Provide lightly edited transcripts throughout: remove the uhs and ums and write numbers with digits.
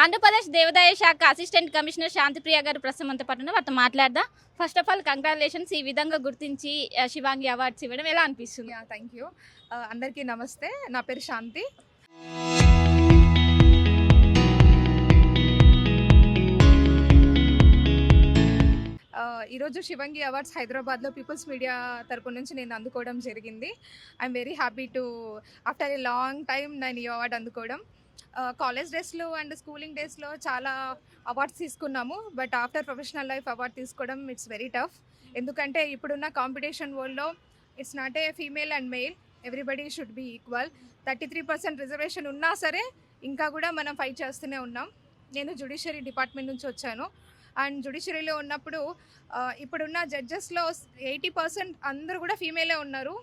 ఆంధ్రప్రదేశ్ దేవాదాయ శాఖ assistant commissioner Shantipriya గారు ప్రస్తుతం మనతో పాటు ఉన్నారు. వారితో మాట్లాడదాం. ఫస్ట్ ఆఫ్ ఆల్ కంగ్రాచులేషన్స్, ఈ విధంగా గుర్తించి శివాంగి అవార్డ్స్ ఇవ్వడం ఎలా అనిపిస్తుంది? Thank you. అందరికీ నమస్తే. నా పేరు శాంతి. ఈరోజు శివంగి అవార్డ్స్ హైదరాబాద్లో పీపుల్స్ మీడియా తరపు నుంచి నేను అందుకోవడం జరిగింది. I'm very happy to after a long time నేను ఈ అవార్డు అందుకోవడం. కాలేజ్ డేస్లో అండ్ స్కూలింగ్ డేస్లో చాలా అవార్డ్స్ తీసుకున్నాము, but after professional life award తీసుకోవడం ఇట్స్ వెరీ టఫ్. ఎందుకంటే ఇప్పుడున్న కాంపిటీషన్ వరల్డ్లో it's not a female and male, everybody should be equal. 33% reservation ఉన్నా సరే ఇంకా కూడా మనం ఫైట్ చేస్తూనే ఉన్నాం. నేను జ్యుడిషియరీ డిపార్ట్మెంట్ నుంచి వచ్చాను అండ్ జ్యుడిషియరీలో ఉన్నప్పుడు ఇప్పుడున్న జడ్జెస్లో 80% అందరూ కూడా ఫీమేలే ఉన్నారు.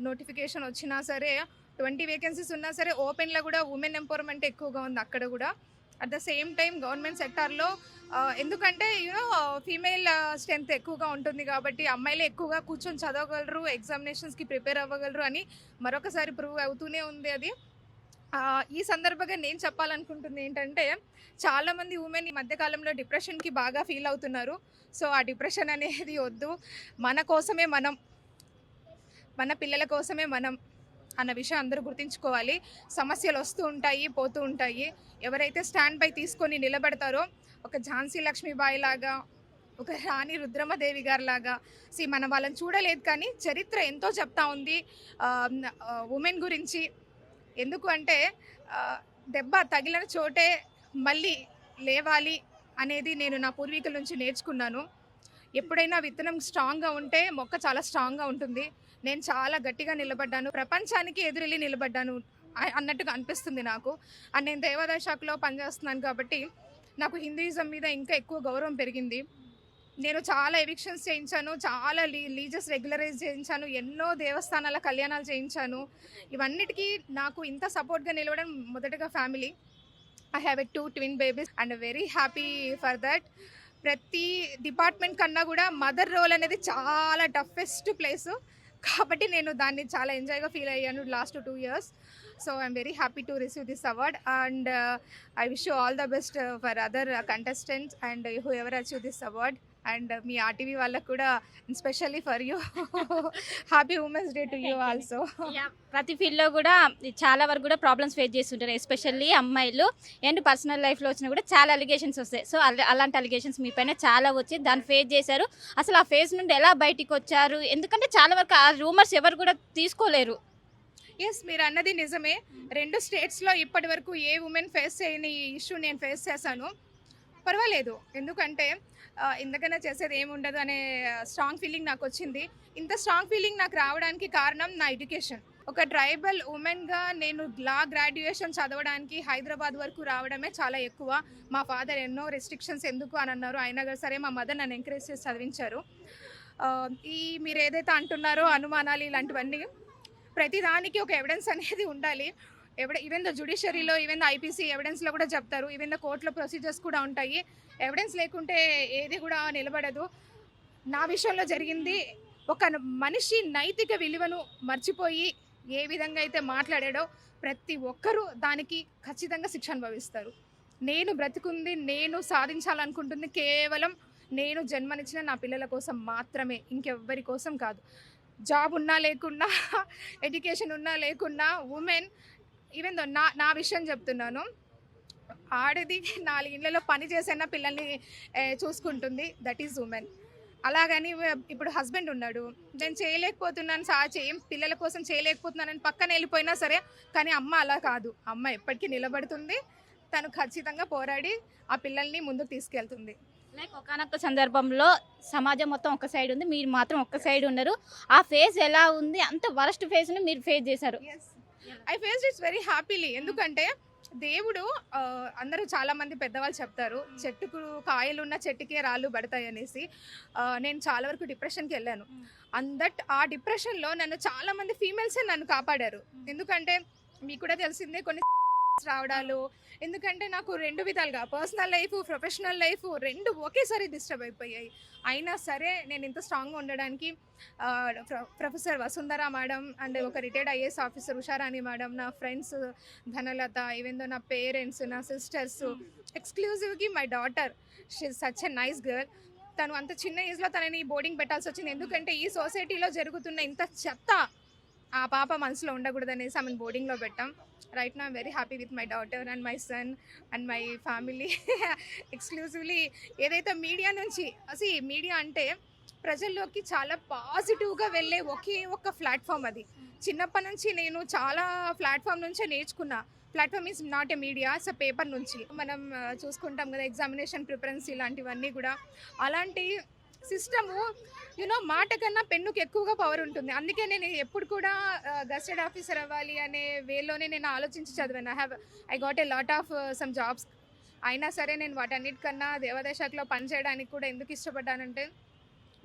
నోటిఫికేషన్ వచ్చినా సరే 20 వేకెన్సీస్ ఉన్నా సరే ఓపెన్లో కూడా ఉమెన్ ఎంపవర్మెంట్ ఎక్కువగా ఉంది అక్కడ కూడా. At the same time government సెక్టార్లో ఎందుకంటే ఫీమేల్ స్ట్రెంత్ ఎక్కువగా ఉంటుంది కాబట్టి అమ్మాయిలే ఎక్కువగా కూర్చొని చదవగలరు, ఎగ్జామినేషన్స్కి ప్రిపేర్ అవ్వగలరు అని మరొకసారి ప్రూవ్ అవుతూనే ఉంది అది. ఈ సందర్భంగా నేను చెప్పాలనుకుంటుంది ఏంటంటే, చాలామంది ఉమెన్ ఈ మధ్యకాలంలో డిప్రెషన్కి బాగా ఫీల్ అవుతున్నారు. సో ఆ డిప్రెషన్ అనేది వద్దు, మన కోసమే మనం, మన పిల్లల కోసమే మనం అన్న విషయం అందరూ గుర్తుంచుకోవాలి. సమస్యలు వస్తూ ఉంటాయి, పోతూ ఉంటాయి. ఎవరైతే స్టాండ్ బై తీసుకొని నిలబడతారో, ఒక ఝాన్సీ లక్ష్మీబాయి లాగా, ఒక రాణి రుద్రమదేవి గారి లాగా, మనం వాళ్ళని చూడలేదు కానీ చరిత్ర ఎంతో చెప్తా ఉంది ఉమెన్ గురించి. ఎందుకు అంటే దెబ్బ తగిలిన చోటే మళ్ళీ లేవాలి అనేది నేను నా పూర్వీకుల నుంచి నేర్చుకున్నాను. ఎప్పుడైనా విత్తనం స్ట్రాంగ్గా ఉంటే మొక్క చాలా స్ట్రాంగ్గా ఉంటుంది. నేను చాలా గట్టిగా నిలబడ్డాను, ప్రపంచానికి ఎదురెళ్ళి నిలబడ్డాను అన్నట్టుగా అనిపిస్తుంది నాకు. అండ్ నేను దేవాదాయ శాఖలో పనిచేస్తున్నాను కాబట్టి నాకు హిందూయిజం మీద ఇంకా ఎక్కువ గౌరవం పెరిగింది. నేను చాలా ఎవిక్షన్స్ చేయించాను, చాలా లీజెస్ రెగ్యులరైజ్ చేయించాను, ఎన్నో దేవస్థానాల కళ్యాణాలు చేయించాను. ఇవన్నిటికీ నాకు ఇంత సపోర్ట్గా నిలవడం మొదటగా family. I have a 2 twin babies and very happy for that. ప్రతి డిపార్ట్మెంట్ కన్నా కూడా మదర్ రోల్ అనేది చాలా టఫెస్ట్ ప్లేసు కాబట్టి నేను దాన్ని చాలా ఎంజాయ్గా ఫీల్ అయ్యాను last 2 years. So I'm very happy to receive this award and I wish you all the best for other contestants and who ever achieve this award. And me RTV వాళ్ళకు కూడా especially for you happy women's day to you also. ప్రతి ఫీల్డ్లో కూడా చాలా వరకు కూడా problems face చేస్తుంటారు, especially అమ్మాయిలు. అండ్ పర్సనల్ లైఫ్లో వచ్చినా కూడా చాలా అలిగేషన్స్ వస్తాయి. సో అలాంటి అలిగేషన్స్ మీ పైన చాలా వచ్చి దాన్ని ఫేస్ చేశారు. అసలు ఆ ఫేస్ నుండి ఎలా బయటికి వచ్చారు? ఎందుకంటే చాలా వరకు ఆ రూమర్స్ ఎవరు కూడా తీసుకోలేరు. ఎస్, మీరు అన్నది నిజమే. 2 స్టేట్స్లో ఇప్పటి వరకు ఏ ఉమెన్ ఫేస్ చేయని ఇష్యూ నేను ఫేస్ చేశాను. పర్వాలేదు, ఎందుకంటే ఇంతకన్నా చేసేది ఏముండదు అనే స్ట్రాంగ్ ఫీలింగ్ నాకు వచ్చింది. ఇంత స్ట్రాంగ్ ఫీలింగ్ నాకు రావడానికి కారణం నా ఎడ్యుకేషన్. ఒక ట్రైబల్ ఉమెన్గా నేను లా గ్రాడ్యుయేషన్ చదవడానికి హైదరాబాద్ వరకు రావడమే చాలా ఎక్కువ. మా ఫాదర్ ఎన్నో రెస్ట్రిక్షన్స్ ఎందుకు అని అన్నారు, అయినా సరే మా మదర్ నన్ను ఎంకరేజ్ చేసి చదివించారు. మీరు ఏదైతే అంటున్నారో అనుమానాలు ఇలాంటివన్నీ, ప్రతిదానికి ఒక ఎవిడెన్స్ అనేది ఉండాలి. ఈవెన్ ద జ్యుడిషియరీలో, ఈవెన్ ద ఐపీసీ ఎవిడెన్స్లో కూడా చెప్తారు, ఈవెన్ ద కోర్టులో ప్రొసీజర్స్ కూడా ఉంటాయి. ఎవిడెన్స్ లేకుంటే ఏది కూడా నిలబడదు. నా విషయంలో జరిగింది, ఒక మనిషి నైతిక విలువను మర్చిపోయి ఏ విధంగా అయితే మాట్లాడాడో ప్రతి ఒక్కరూ దానికి ఖచ్చితంగా శిక్ష అనుభవిస్తారు. నేను బ్రతికుంది, నేను సాధించాలనుకుంటుంది కేవలం నేను జన్మనిచ్చిన నా పిల్లల కోసం మాత్రమే, ఇంకెవ్వరి కోసం కాదు. జాబ్ ఉన్నా లేకున్నా, ఎడ్యుకేషన్ ఉన్నా లేకున్నా, ఉమెన్ ఈవెన్ నా విషయం చెప్తున్నాను, ఆడది 4 ఇళ్లలో పని చేసైనా పిల్లల్ని చూసుకుంటుంది, దట్ ఈజ్ ఉమెన్. అలాగని ఇప్పుడు హస్బెండ్ ఉన్నాడు, నేను చేయలేకపోతున్నాను, పిల్లల కోసం చేయలేకపోతున్నానని పక్కన వెళ్ళిపోయినా సరే, కానీ అమ్మ అలా కాదు. అమ్మ ఎప్పటికీ నిలబడుతుంది, తను ఖచ్చితంగా పోరాడి ఆ పిల్లల్ని ముందుకు తీసుకెళ్తుంది. లైక్ ఒకనొక సందర్భంలో సమాజం మొత్తం ఒక సైడ్ ఉంది, మీరు మాత్రం ఒక సైడ్ ఉన్నారు. ఆ ఫేజ్ ఎలా ఉంది? అంత వరస్ట్ ఫేజ్ని మీరు ఫేస్ చేశారు. I faced it's very happily. ఎందుకంటే దేవుడు, అందరూ చాలామంది పెద్దవాళ్ళు చెప్తారు, చెట్టుకు కాయలున్న చెట్టుకే రాళ్ళు పడతాయి అనేసి. నేను చాలా వరకు డిప్రెషన్కి వెళ్ళాను. ఆ డిప్రెషన్లో నన్ను చాలామంది ఫీమేల్సే నన్ను కాపాడారు. ఎందుకంటే మీకు కూడా తెలిసిందే, కొన్ని రావడాలు. ఎందుకంటే నాకు 2 విధాలుగా పర్సనల్ లైఫ్, ప్రొఫెషనల్ లైఫ్ 2 ఒకేసారి డిస్టర్బ్ అయిపోయాయి. అయినా సరే నేను ఇంత స్ట్రాంగ్‌గా ఉండడానికి ప్రొఫెసర్ వసుంధర మేడం అండ్ ఒక retired IAS officer Usharani madam, నా ఫ్రెండ్స్ ధనలత, ఈవెన్ దో నా పేరెంట్స్, నా సిస్టర్స్, ఎక్స్‌క్లూజివ్‌గా my daughter, she is such a nice girl. తను అంత చిన్న ఏజ్‌లో తనని బోర్డింగ్ పెట్టాల్సి వచ్చింది. ఎందుకంటే ఈ సొసైటీలో జరుగుతున్న ఇంత చెత్త ఆ పాప మనసులో ఉండకూడదనేసి ఆమెను బోర్డింగ్‌లో పెట్టాం. Right now I'm very happy with my daughter and my son and my family. Exclusively ఏదైతే మీడియా నుంచి మీడియా అంటే ప్రజల్లోకి చాలా పాజిటివ్గా వెళ్ళే ఒకే ఒక్క ప్లాట్ఫామ్ అది. చిన్నప్పటి నుంచి నేను చాలా ప్లాట్ఫామ్ నుంచే నేర్చుకున్నా. Platform is not a media, it's a paper నుంచి మనం చూసుకుంటాం కదా, ఎగ్జామినేషన్ ప్రిఫరెన్స్ ఇలాంటివన్నీ కూడా. అలాంటి సిస్టము మాట కన్నా పెన్నుకి ఎక్కువగా పవర్ ఉంటుంది. అందుకే నేను ఎప్పుడు కూడా గస్టెడ్ ఆఫీసర్ అవ్వాలి అనే వేలోనే నేను ఆలోచించి చదివాను. I got a lot of some jobs. అయినా సరే నేను వాటన్నిటికన్నా దేవాదాయ శాఖలో పనిచేయడానికి కూడా ఎందుకు ఇష్టపడ్డానంటే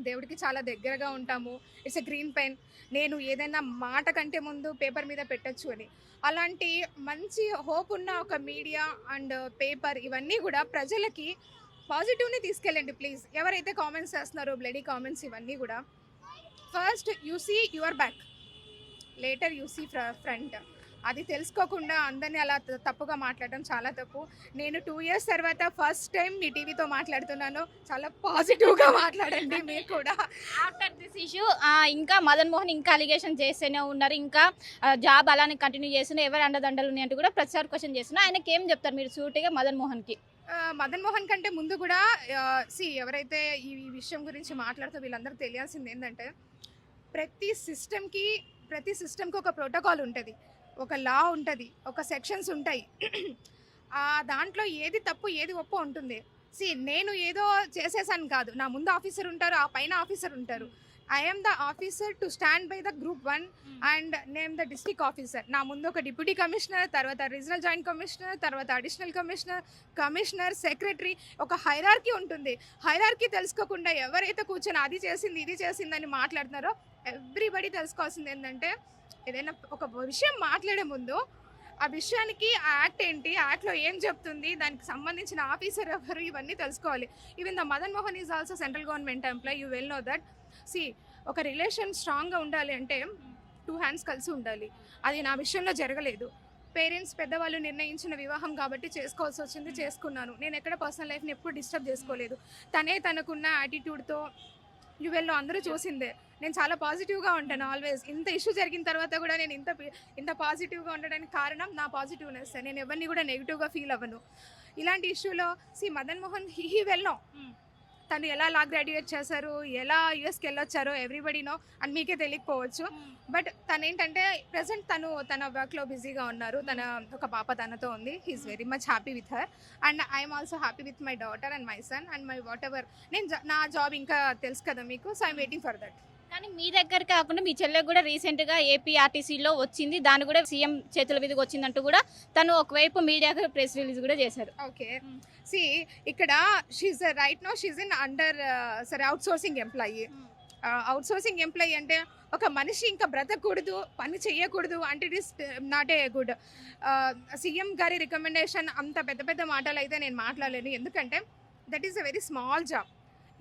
దేవుడికి చాలా దగ్గరగా ఉంటాము. It's a green pen. నేను ఏదైనా మాట కంటే ముందు పేపర్ మీద పెట్టచ్చు అని. అలాంటి మంచి హోప్ ఉన్న ఒక మీడియా అండ్ పేపర్ ఇవన్నీ కూడా ప్రజలకి పాజిటివ్ని తీసుకెళ్ళండి ప్లీజ్. ఎవరైతే కామెంట్స్ చేస్తున్నారో బ్లడీ కామెంట్స్ ఇవన్నీ కూడా, first you see your back, later you see front. అది తెలుసుకోకుండా అందరినీ అలా తప్పుగా మాట్లాడడం చాలా తప్పు. నేను 2 years తర్వాత ఫస్ట్ టైం మీ టీవీతో మాట్లాడుతున్నాను. చాలా పాజిటివ్గా మాట్లాడండి మీరు కూడా. ఆఫ్టర్ దిస్ ఇష్యూ ఇంకా మదన్ మోహన్ ఇంకా అలిగేషన్ చేస్తూనే ఉన్నారు. ఇంకా జాబ్ అలానే కంటిన్యూ చేస్తున్నారు. ఎవరు అండదండలు ఉన్నాయంటూ కూడా ప్రతిసారి క్వశ్చన్ చేస్తున్నారు. ఆయనకి ఏం చెప్తారు మీరు సూటిగా మదన్ మోహన్కి? మదన్ మోహన్ కంటే ముందు కూడా ఎవరైతే ఈ విషయం గురించి మాట్లాడుతూ వీళ్ళందరికీ తెలియాల్సింది ఏంటంటే ప్రతి సిస్టమ్కి ఒక ప్రోటోకాల్ ఉంటుంది, ఒక లా ఉంటుంది, ఒక సెక్షన్స్ ఉంటాయి. దాంట్లో ఏది తప్పు ఏది ఒప్పు ఉంటుంది. నేను ఏదో చేసేసాను కాదు, నా ముందు ఆఫీసర్ ఉంటారు, ఆ పైన ఆఫీసర్ ఉంటారు. I am the officer to stand by the group 1 and name the district officer. నా ముందు ఒక డిప్యూటీ కమిషనర్, తర్వాత రీజనల్ జాయింట్ కమిషనర్, తర్వాత అడిషనల్ కమిషనర్, సెక్రటరీ, ఒక హైరార్కీ ఉంటుంది. హైరార్కీ తెలుసుకోకుండా ఎవరైతే కూర్చొని అది చేసింది ఇది చేసిందని మాట్లాడుతున్నారో ఎవ్రీబడి తెలుసుకోవాల్సింది ఏంటంటే ఏదైనా ఒక విషయం మాట్లాడే ముందు ఆ విషయానికి ఆ యాక్ట్ ఏంటి, యాక్ట్లో ఏం చెప్తుంది, దానికి సంబంధించిన ఆఫీసర్ ఎవరు, ఇవన్నీ తెలుసుకోవాలి. Even the Madan Mohan is also central government employee, you well know that. ఒక రిలేషన్ స్ట్రాంగ్గా ఉండాలి అంటే 2 hands కలిసి ఉండాలి. అది నా విషయంలో జరగలేదు. పేరెంట్స్ పెద్దవాళ్ళు నిర్ణయించిన వివాహం కాబట్టి చేసుకోవాల్సి వచ్చింది, చేసుకున్నాను. నేను ఎక్కడ పర్సనల్ లైఫ్ని ఎప్పుడు డిస్టర్బ్ చేసుకోలేదు. తనే తనకున్న యాటిట్యూడ్తో యువెల్లో అందరూ చూసిందే. నేను చాలా పాజిటివ్గా ఉంటాను ఆల్వేస్. ఇంత ఇష్యూ జరిగిన తర్వాత కూడా నేను ఇంత పాజిటివ్గా ఉండడానికి కారణం నా పాజిటివ్నెస్. నేను ఎవరిని కూడా నెగిటివ్గా ఫీల్ అవ్వను. ఇలాంటి ఇష్యూలో Madan Mohan he well know తను ఎలా లా గ్రాడ్యుయేట్ చేశారు, ఎలా యూఎస్కి వెళ్ళొచ్చారో ఎవ్రీబడి నో. అండ్ మీకే తెలియకపోవచ్చు. బట్ తను ఏంటంటే ప్రెసెంట్ తన వర్క్లో బిజీగా ఉన్నారు. తన ఒక పాప తనతో ఉంది. He is very much happy with her and I'm also happy with my daughter and my son and my whatever. నా జాబ్ ఇంకా తెలుసు కదా మీకు, so I'm waiting for that. కానీ మీ దగ్గర కాకుండా మీ చెల్లెకి కూడా రీసెంట్గా ఏపీఆర్టీసీలో వచ్చింది, దాన్ని కూడా సీఎం చేతుల మీదకి వచ్చిందంటూ కూడా తను ఒకవైపు మీడియాకి ప్రెస్ రిలీజ్ కూడా చేశారు. ఓకే, ఇక్కడ she is right no she is in under outsourcing employee. Outsourcing employee అంటే ఒక మనిషి ఇంకా బ్రతకూడదు, పని చేయకూడదు అంటే it is not a good. CM గారి రికమెండేషన్ అంత పెద్ద మాటలు అయితే నేను మాట్లాడలేను. ఎందుకంటే that is a very small job.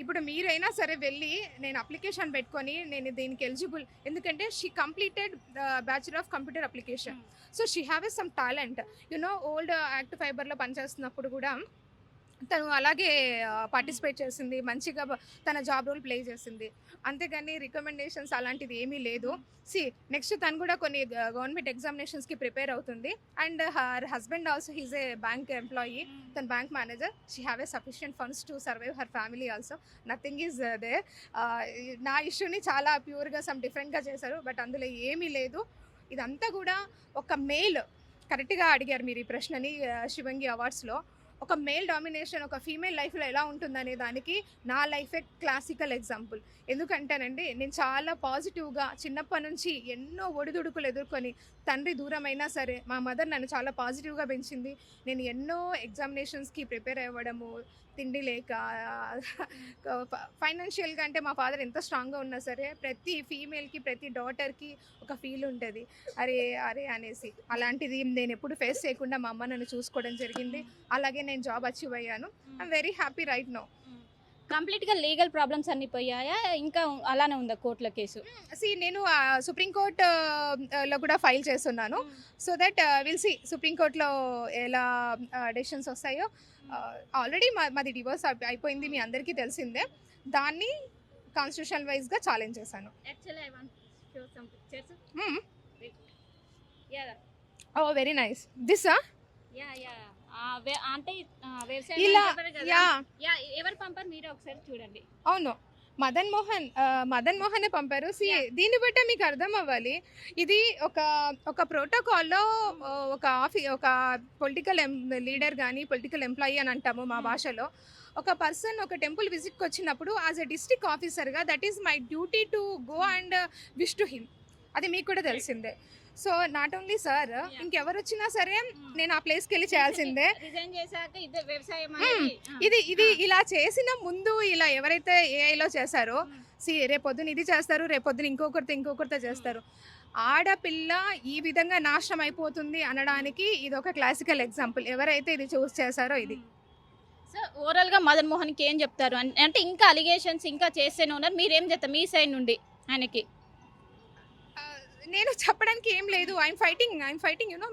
ఇప్పుడు మీరైనా సరే వెళ్ళి నేను అప్లికేషన్ పెట్టుకొని నేను దీనికి ఎలిజిబుల్, ఎందుకంటే she completed bachelor of computer application. So she have a some talent. Old act ఫైబర్లో పనిచేస్తున్నప్పుడు కూడా తను అలాగే పార్టిసిపేట్ చేసింది, మంచిగా తన జాబ్ రోల్ ప్లే చేసింది. అంతేగాని రికమెండేషన్స్ అలాంటిది ఏమీ లేదు. నెక్స్ట్ తను కూడా కొన్ని గవర్నమెంట్ ఎగ్జామినేషన్స్కి ప్రిపేర్ అవుతుంది. And her husband also he's a bank employee, తన bank manager. She have a sufficient funds to survive her family also. Nothing is there. నా ఇష్యూని చాలా ప్యూర్గా డిఫరెంట్గా చేశారు, బట్ అందులో ఏమీ లేదు. ఇదంతా కూడా ఒక మెయిల్, కరెక్ట్గా అడిగారు మీరు ఈ ప్రశ్నని శివంగి అవార్డ్స్లో. ఒక మేల్ డామినేషన్ ఒక ఫీమేల్ లైఫ్లో ఎలా ఉంటుందనే దానికి నా లైఫే క్లాసికల్ ఎగ్జాంపుల్. ఎందుకంటేనండి నేను చాలా పాజిటివ్గా చిన్నప్పటి నుంచి ఎన్నో ఒడిదుడుకులు ఎదుర్కొని తండ్రి దూరమైనా సరే మా మదర్ నన్ను చాలా పాజిటివ్గా పెంచింది. నేను ఎన్నో ఎగ్జామినేషన్స్కి ప్రిపేర్ అవ్వడము, తిండి లేక ఫైనాన్షియల్గా అంటే మా ఫాదర్ ఎంత స్ట్రాంగ్గా ఉన్నా సరే ప్రతి ఫీమేల్కి ప్రతి డాటర్కి ఒక ఫీల్ ఉంటుంది, అరే అరే అనేసి. అలాంటిది నేను ఎప్పుడు ఫేస్ చేయకుండా మా అమ్మ నన్ను చూసుకోవడం జరిగింది. అలాగే నేను జాబ్ అచీవ్ అయ్యాను. I'm very happy right now. కంప్లీట్గా లీగల్ ప్రాబ్లమ్స్ అన్ని పోయాయా, ఇంకా అలానే ఉందా కోర్టుల కేసు? నేను సుప్రీంకోర్టు లో కూడా ఫైల్ చేస్తున్నాను. సో దట్ విల్ సి సుప్రీంకోర్టులో ఎలా డెసిషన్స్ వస్తాయో. ఆల్రెడీ మాది డివోర్స్ అయిపోయింది, మీ అందరికీ తెలిసిందే. దాన్ని కాన్స్టిట్యూషనల్ వైజ్గా ఛాలెంజ్ చేశాను. ఓ వెరీ నైస్. దిస్ అంటే ఇలా ఎవరు పంపారు మీరే ఒకసారి చూడండి. అవును, మదన్ మోహన్ పంపారు. దీన్ని బట్టే మీకు అర్థం అవ్వాలి, ఇది ఒక ప్రోటోకాల్లో ఒక పొలిటికల్ లీడర్ కానీ పొలిటికల్ ఎంప్లాయీ అని అంటాము మా భాషలో. ఒక పర్సన్ ఒక టెంపుల్ విజిట్కి వచ్చినప్పుడు యాజ్ ఎ డిస్ట్రిక్ట్ ఆఫీసర్గా that is my duty to go and wish to him. అది మీకు కూడా తెలిసిందే. సో నాట్ ఓన్లీ సార్, ఇంకెవరు వచ్చినా సరే నేను ఆ ప్లేస్కి వెళ్ళి చేయాల్సిందే. ఇది ఇలా చేసిన ముందు ఇలా ఎవరైతే ఏఐలో చేశారో రేపొద్దున ఇది చేస్తారు, రేపొద్దున ఇంకొకరితో చేస్తారు. ఆడపిల్ల ఈ విధంగా నాశనం అయిపోతుంది అనడానికి ఇది ఒక క్లాసికల్ ఎగ్జాంపుల్. ఎవరైతే ఇది చూస్ చేశారో ఇది. సో ఓవరాల్గా మదన్ మోహన్కి ఏం చెప్తారు అంటే ఇంకా అలిగేషన్స్ ఇంకా చేస్తేనే ఉన్నారు, మీరేం చెప్తారు మీ సైడ్ నుండి ఆయనకి? నేను చెప్పడానికి ఏం లేదు. ఐఎమ్ ఫైటింగ్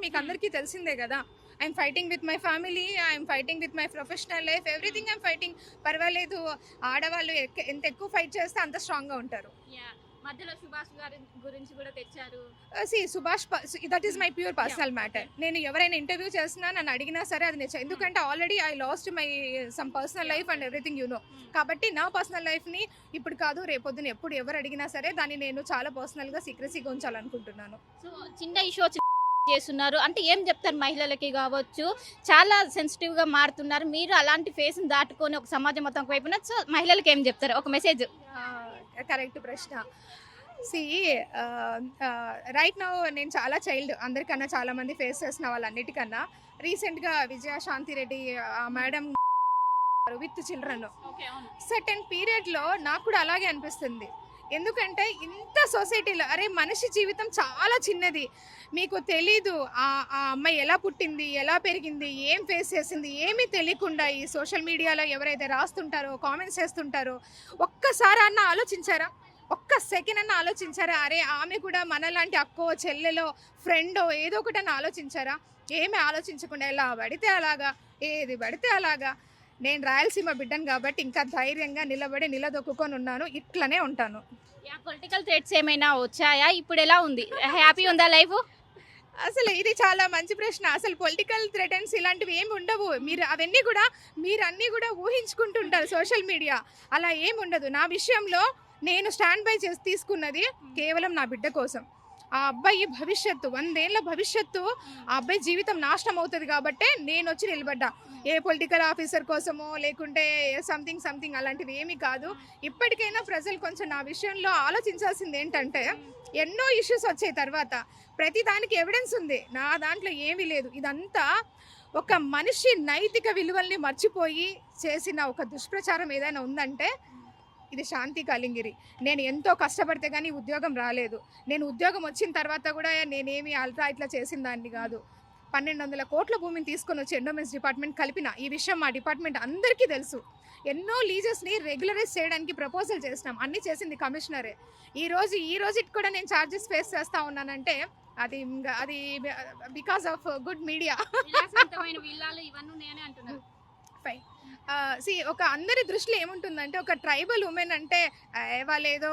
మీకు అందరికీ తెలిసిందే కదా. I'm fighting with my family, I'm fighting with my professional life, everything I'm fighting. పర్వాలేదు, ఆడవాళ్ళు ఎంత ఎక్కువ ఫైట్ చేస్తే అంత స్ట్రాంగ్గా ఉంటారు. మధ్యలో సుభాష్ గారి గురించి కూడా తెచ్చారు. Subhash that is my pure personal matter. నేను ఎవరైనా ఇంటర్వ్యూ చేసినా నన్ను అడిగినా సరే అది నేను ఎందుకంటే already I lost my some personal life and everything కాబట్టి నా పర్సనల్ లైఫ్ని ఇప్పుడు కాదు రేపొద్దున ఎప్పుడు ఎవరు అడిగినా సరే దాన్ని నేను చాలా పర్సనల్గా సీక్రెసీగా ఉంచాలనుకుంటున్నాను. సో చిన్న ఇష్యూ చేస్తున్నారు అంటే ఏం చెప్తారు? మహిళలకి కావచ్చు చాలా సెన్సిటివ్గా మారుతున్నారు, మీరు అలాంటి ఫేస్ని దాటుకొని ఒక సమాజం మొత్తం వైపున. సో మహిళలకి ఏం చెప్తారు ఒక మెసేజ్? కరెక్ట్ ప్రశ్న. రైట్ నౌ నేను చాలా చైల్డ్, అందరికన్నా చాలా మంది ఫేస్ చేసిన వాళ్ళన్నిటికన్నా రీసెంట్గా Vijayashanti Reddy madam with children certain పీరియడ్లో నాకు కూడా అలాగే అనిపిస్తుంది. ఎందుకంటే ఇంత సొసైటీలో అరే మనిషి జీవితం చాలా చిన్నది, మీకు తెలీదు ఆ అమ్మాయి ఎలా పుట్టింది, ఎలా పెరిగింది, ఏం ఫేస్ చేసింది ఏమీ తెలియకుండా ఈ సోషల్ మీడియాలో ఎవరైతే రాస్తుంటారో కామెంట్స్ చేస్తుంటారో ఒక్కసారి అన్న ఆలోచించారా? ఒక్క సెకండ్ అన్న ఆలోచించారా? అరే ఆమె కూడా మనలాంటి అక్కో చెల్లెలో ఫ్రెండో ఏదో ఒకటన్నా ఆలోచించారా? ఏమీ ఆలోచించకుండా ఎలా పడితే అలాగా ఏది పడితే అలాగా. నేను రాయలసీమ బిడ్డను కాబట్టి ఇంకా ధైర్యంగా నిలదొక్కుకొని ఉన్నాను, ఇట్లనే ఉంటాను. పొలిటికల్ థ్రెట్స్ ఏమైనా వచ్చాయా? ఇప్పుడు ఎలా ఉంది? హ్యాపీ ఉందా లైఫ్? అసలు ఇది చాలా మంచి ప్రశ్న. అసలు పొలిటికల్ థ్రెటన్స్ ఇలాంటివి ఏమి ఉండవు. మీరు అన్నీ కూడా ఊహించుకుంటుంటారు సోషల్ మీడియా. అలా ఏమి ఉండదు. నా విషయంలో నేను స్టాండ్ బై తీసుకున్నది కేవలం నా బిడ్డ కోసం. ఆ అబ్బాయి భవిష్యత్తు 100 ఏళ్ల భవిష్యత్తు, ఆ అబ్బాయి జీవితం నాశనం అవుతుంది కాబట్టే నేను వచ్చి నిలబడ్డా. ఏ పొలిటికల్ ఆఫీసర్ కోసమో లేకుంటే సంథింగ్ అలాంటివి ఏమీ కాదు. ఇప్పటికైనా ప్రజలు కొంచెం నా విషయంలో ఆలోచించాల్సింది ఏంటంటే ఎన్నో ఇష్యూస్ వచ్చాయి తర్వాత ప్రతి దానికి ఎవిడెన్స్ ఉంది, నా దాంట్లో ఏమీ లేదు. ఇదంతా ఒక మనిషి నైతిక విలువల్ని మర్చిపోయి చేసిన ఒక దుష్ప్రచారం ఏదైనా ఉందంటే ఇది శాంతి కలింగిరి. నేను ఎంతో కష్టపడితే కానీ ఉద్యోగం రాలేదు. నేను ఉద్యోగం వచ్చిన తర్వాత కూడా నేనేమి అల్ట్రా ఇట్లా చేసిన దాన్ని కాదు. 1200 కోట్ల భూమిని తీసుకొని వచ్చి ఎండోమెంట్స్ డిపార్ట్మెంట్ కలిపిన. ఈ విషయం మా డిపార్ట్మెంట్ అందరికీ తెలుసు. ఎన్నో లీజెస్ని రెగ్యులరైజ్ చేయడానికి ప్రపోజల్ చేసినాం, అన్నీ చేసింది కమిషనరే. ఈ రోజు కూడా నేను ఛార్జెస్ ఫేస్ చేస్తూ ఉన్నానంటే అది because of good media. Fine. ఒక అందరి దృష్టిలో ఏముంటుందంటే ఒక ట్రైబల్ ఉమెన్ అంటే వాళ్ళు ఏదో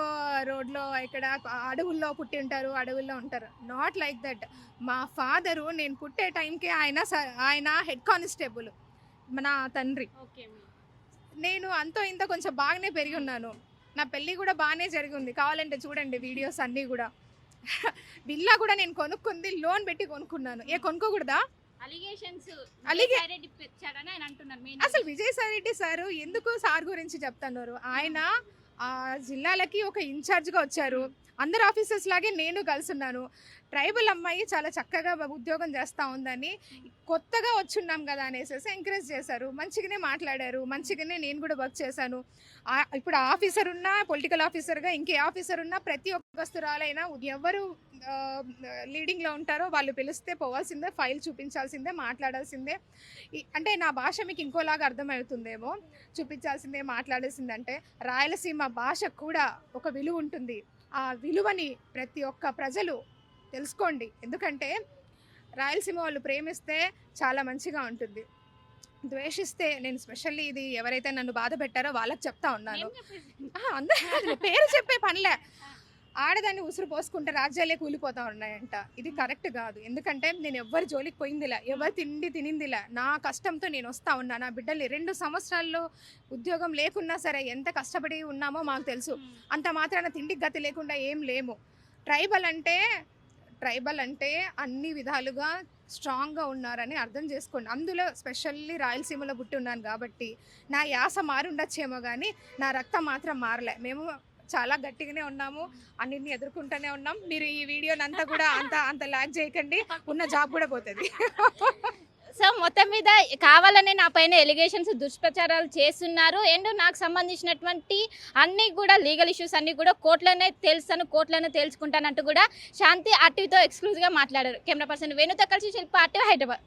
రోడ్లో ఇక్కడ అడవుల్లో పుట్టి ఉంటారు, అడవుల్లో ఉంటారు. Not like that. మా ఫాదరు నేను పుట్టే టైంకి ఆయన హెడ్ కానిస్టేబుల్ నా తండ్రి. నేను అంతో ఇంత కొంచెం బాగానే పెరిగి ఉన్నాను. నా పెళ్ళి కూడా బాగానే జరిగింది, కావాలంటే చూడండి వీడియోస్ అన్నీ కూడా. విల్లా కూడా నేను కొనుక్కుంది లోన్ పెట్టి కొనుక్కున్నాను. కొనుక్కోకూడదా? అసలు విజయసాయి రెడ్డి సారు ఎందుకు సార్ గురించి చెప్తున్నారు, ఆయన ఆ జిల్లాలకి ఒక ఇన్ఛార్జ్గా వచ్చారు. అందరు ఆఫీసర్స్ లాగే నేను కలుసున్నాను. ట్రైబల్ అమ్మాయి చాలా చక్కగా ఉద్యోగం చేస్తూ ఉందని, కొత్తగా వచ్చున్నాం కదా అనేసి ఎంకరేజ్ చేశారు. మంచిగానే మాట్లాడారు, మంచిగానే నేను కూడా వర్క్ చేశాను. ఇప్పుడు ఆఫీసర్ ఉన్నా, పొలిటికల్ ఆఫీసర్గా ఇంకే ఆఫీసర్ ఉన్నా, ప్రతి ఒక్క వస్తురాలైనా ఎవరు లీడింగ్లో ఉంటారో వాళ్ళు పిలిస్తే పోవాల్సిందే, ఫైల్ చూపించాల్సిందే, మాట్లాడాల్సిందే. అంటే నా భాష మీకు ఇంకోలాగా అర్థమవుతుందేమో, చూపించాల్సిందే, మాట్లాడాల్సిందంటే రాయలసీమ భాషకు కూడా ఒక విలువ ఉంటుంది. ఆ విలువని ప్రతి ఒక్క ప్రజలు తెలుసుకోండి. ఎందుకంటే రాయలసీమ వాళ్ళు ప్రేమిస్తే చాలా మంచిగా ఉంటుంది, ద్వేషిస్తే, నేను స్పెషల్లీ ఇది ఎవరైతే నన్ను బాధ పెట్టారో వాళ్ళకి చెప్తా ఉన్నాను. అందరూ పేరు చెప్పే పనిలే, ఆడదాన్ని ఉసురు పోసుకుంటే రాజ్యాలే కూలిపోతా ఉన్నాయంట. ఇది కరెక్ట్ కాదు. ఎందుకంటే నేను ఎవరి జోలికి పోయిందిలే, ఎవరు తిండి తినిందిలే, నా కష్టంతో నేను వస్తూ ఉన్నా. నా బిడ్డల్ని 2 సంవత్సరాల్లో ఉద్యోగం లేకున్నా సరే ఎంత కష్టపడి ఉన్నామో మాకు తెలుసు. అంత మాత్రాన తిండికి గతి లేకుండా ఏం లేము. ట్రైబల్ అంటే అన్ని విధాలుగా స్ట్రాంగ్గా ఉన్నారని అర్థం చేసుకోండి. అందులో స్పెషల్లీ రాయలసీమలో పుట్టి ఉన్నాను కాబట్టి నా యాస మారుండొచ్చేమో కానీ నా రక్తం మాత్రం మారలే. మేము చాలా గట్టిగానే ఉన్నాము, అన్నింటిని ఎదుర్కొంటూనే ఉన్నాం. మీరు ఈ వీడియోని అంతా కూడా అంత లాగ్ చేయకండి, ఉన్న జాబ్ కూడా పోతుంది. సో మొత్తం మీద కావాలనే నా పైన ఎలిగేషన్స్, దుష్ప్రచారాలు చేస్తున్నారు. అండ్ నాకు సంబంధించినటువంటి అన్ని కూడా లీగల్ ఇష్యూస్ అన్ని కూడా కోర్టులోనే తేల్చుకుంటానంటూ కూడా శాంతి ఆర్టీవీతో ఎక్స్క్లూజివ్గా మాట్లాడారు. కెమెరా పర్సన్ వేణుతో కలిసి శిల్ప ఆర్టీవీ, హైదరాబాద్.